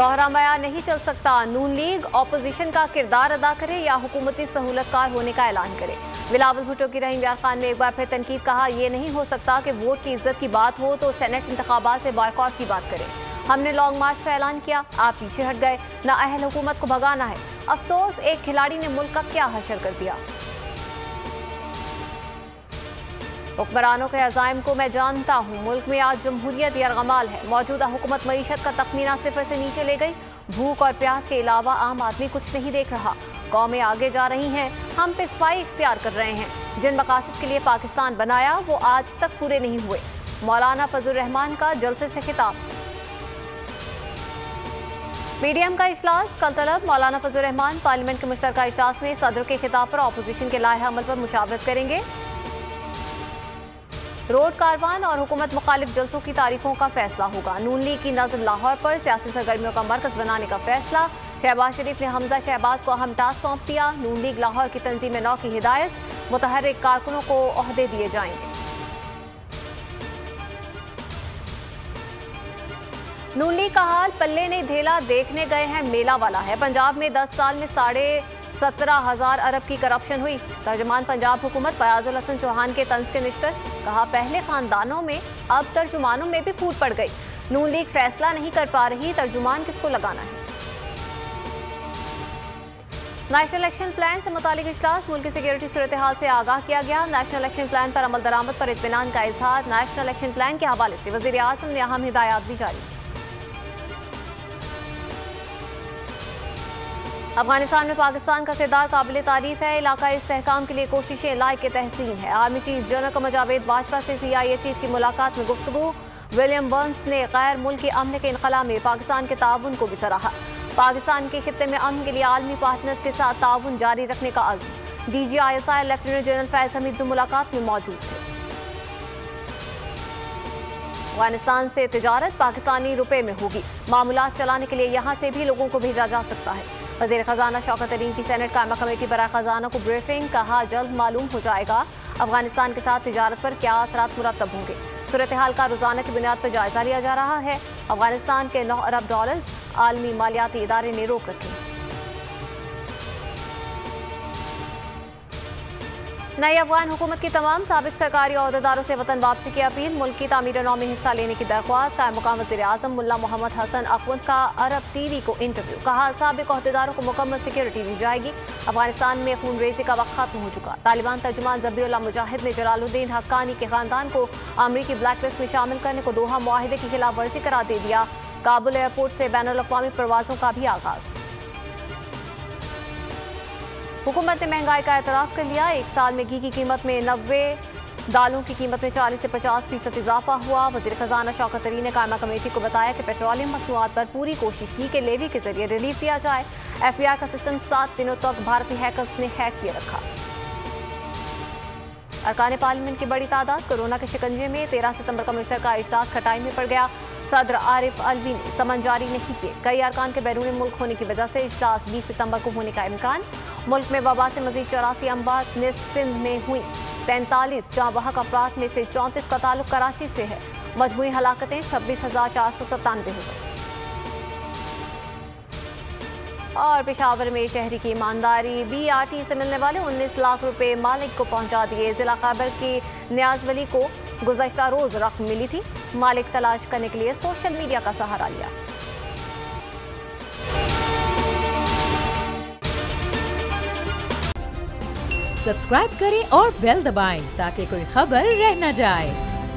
दोहरा बयान नहीं चल सकता। नून लीग ऑपोजिशन का किरदार अदा करे या हुकूमती सहूलतकार होने का ऐलान करे। बिलावल भुट्टो की रहीम यार खान ने एक बार फिर तनकीद कहा, यह नहीं हो सकता कि वोट की इज्जत की बात हो तो सेनेट इंतखाबात से बॉयकॉट की बात करें। हमने लॉन्ग मार्च का ऐलान किया, आप पीछे हट गए। नाअहल हुकूमत को भगाना है। अफसोस, एक खिलाड़ी ने मुल्क का क्या हशर कर दिया। हुक्मरानों के अज़ाइम को मैं जानता हूँ। मुल्क में आज जमहूरियत यरगमाल है। मौजूदा हुकूमत मईशत का तखमीना सिफर से नीचे ले गई। भूख और प्यास के अलावा आम आदमी कुछ नहीं देख रहा। कौमें आगे जा रही हैं, हम पे सफाई इख्तियार कर रहे हैं। जिन मकासद के लिए पाकिस्तान बनाया वो आज तक पूरे नहीं हुए। मौलाना फजल रहमान का जलसे से खिताब। पीडीएम का इजलास कल तलब। मौलाना फजल रहमान पार्लियामेंट के मुश्तरका इजलास में सदर के खिताब पर अपोजिशन के लाहे अमल पर मुशावरत करेंगे। रोड कारवान और हुकूमत मुखालिफ जलसों की तारीखों का फैसला होगा। नून लीग की नज़र लाहौर पर सियासी सरगर्मियों का मरकज बनाने का फैसला। शहबाज शरीफ ने हमजा शहबाज को अहम टास्क सौंप दिया। नून लीग लाहौर की तंजीम नौ की हिदायत, मुतहर्रिक कारकुनों को ओहदे दिए जाएंगे। नून लीग का हाल पल्ले नहीं ढेला, देखने गए हैं मेला वाला है। पंजाब में 10 साल में 17,500 अरब की करप्शन हुई। तर्जुमान पंजाब हुकूमत फयाजुल हसन चौहान के तंज के निश्तर, कहा पहले खानदानों में अब तर्जुमानों में भी फूट पड़ गई। नून लीग फैसला नहीं कर पा रही, तर्जुमान किसको लगाना है। नेशनल इलेक्शन प्लान से मुतालिक इजलास, मुल्क की सिक्योरिटी सूरत हाल से आगाह किया गया। नेशनल इलेक्शन प्लान पर अमल दरामद पर इत्मीनान का इजहार। नेशनल इलेक्शन प्लान के हवाले से वज़ीर आज़म ने अहम हिदायत दी जारी। अफगानिस्तान में पाकिस्तान का किरदार काबिल तारीफ है। इलाकाई इस्तेहकाम के लिए कोशिशें लायक तहसीन है। Army chief general Qamar Javed Bajwa से CIA चीफ की मुलाकात में गुफ्तगू। विलियम बर्न्स ने गैर मुल्की अमन के इनखला में पाकिस्तान के ताउन को भी सराहा। पाकिस्तान के खित्ते में अमन के लिए आलमी पार्टनर्स के साथ ताउन जारी रखने का अज़्म। DGISI lieutenant general Faiz Hamid भी मुलाकात में मौजूद थे। अफगानिस्तान से तिजारत पाकिस्तानी रुपए में होगी। मामूलात चलाने के लिए यहाँ से भी लोगों को भेजा जा सकता है। वज़ीर ख़जाना शौकत तरीन की सेनेट कायमा कमेटी बराए ख़जाना को ब्रीफिंग, कहा जल्द मालूम हो जाएगा अफगानिस्तान के साथ तिजारत पर क्या असरात मुरतब होंगे। सूरत हाल का रोजाना की बुनियाद पर जायजा लिया जा रहा है। अफगानिस्तान के 9 अरब डॉलर आलमी मालियाती इदारे ने रोक रखे। नई अफगान हुकूमत की तमाम साबिक सरकारी अहदेदारों से वतन वापसी की अपील। मुल्क की तामीर नौ में हिस्सा लेने की दरख्वास्त। कायम मुकाम वज़ीर आज़म मुल्ला मोहम्मद हसन अखवंद का अरब TV को इंटरव्यू, कहा साबिक अहदेदारों को मुकम्मल सिक्योरिटी दी जाएगी। अफगानिस्तान में खून रेजी का वक्त खत्म हो चुका। तालिबान तर्जुमान ज़बीउल्लाह मुजाहिद ने जलालुद्दीन हक्कानी के खानदान को अमरीकी ब्लैकलिस्ट में शामिल करने को दोहा मुआहिदे की खिलाफ वर्जी करार दे दिया। काबुल एयरपोर्ट से बैनुल अक़वामी परवाज़ों का भी आगाज़। हुकूमत ने महंगाई का एतराफ़ कर लिया। एक साल में घी की कीमत में 90, दालों की कीमत में 40 से 50% इजाफा हुआ। वज़ीर ख़जाना शौकत तरीन ने कायमा कमेटी को बताया कि पेट्रोलियम मसनूआत पर पूरी कोशिश की कि लेवी के जरिए रिलीफ दिया जाए। FBI का सिस्टम 7 दिनों तक भारतीय हैकर्स ने हैक किए रखा। अरकान पार्लियामेंट की बड़ी तादाद कोरोना के शिकंजे में। 13 सितंबर का मुश्तरका इजलास खटाई में पड़ गया। सदर आरिफ अलवी ने समन जारी नहीं किए। कई अरकान के बैरून मुल्क होने की वजह से इजलास 20 सितंबर को होने का इम्कान। मुल्क में वबा से मजीद 84 अमवात। निस्फ सिंध में हुई 45, जहाँ वहाँ अफराद में से 34 का ताल्लुक कराची से है। मजमूई हलाकतें 26,497 हो गई। और पेशावर में शहरी की ईमानदारी, BRT से मिलने वाले 19 लाख रुपए मालिक को पहुंचा दिए। जिला खैबर की नियाज वली को गुज़श्ता रोज रकम मिली थी। मालिक तलाश करने के लिए सोशल मीडिया का सहारा लिया। सब्सक्राइब करें और बेल दबाएं ताकि कोई खबर रह न जाए।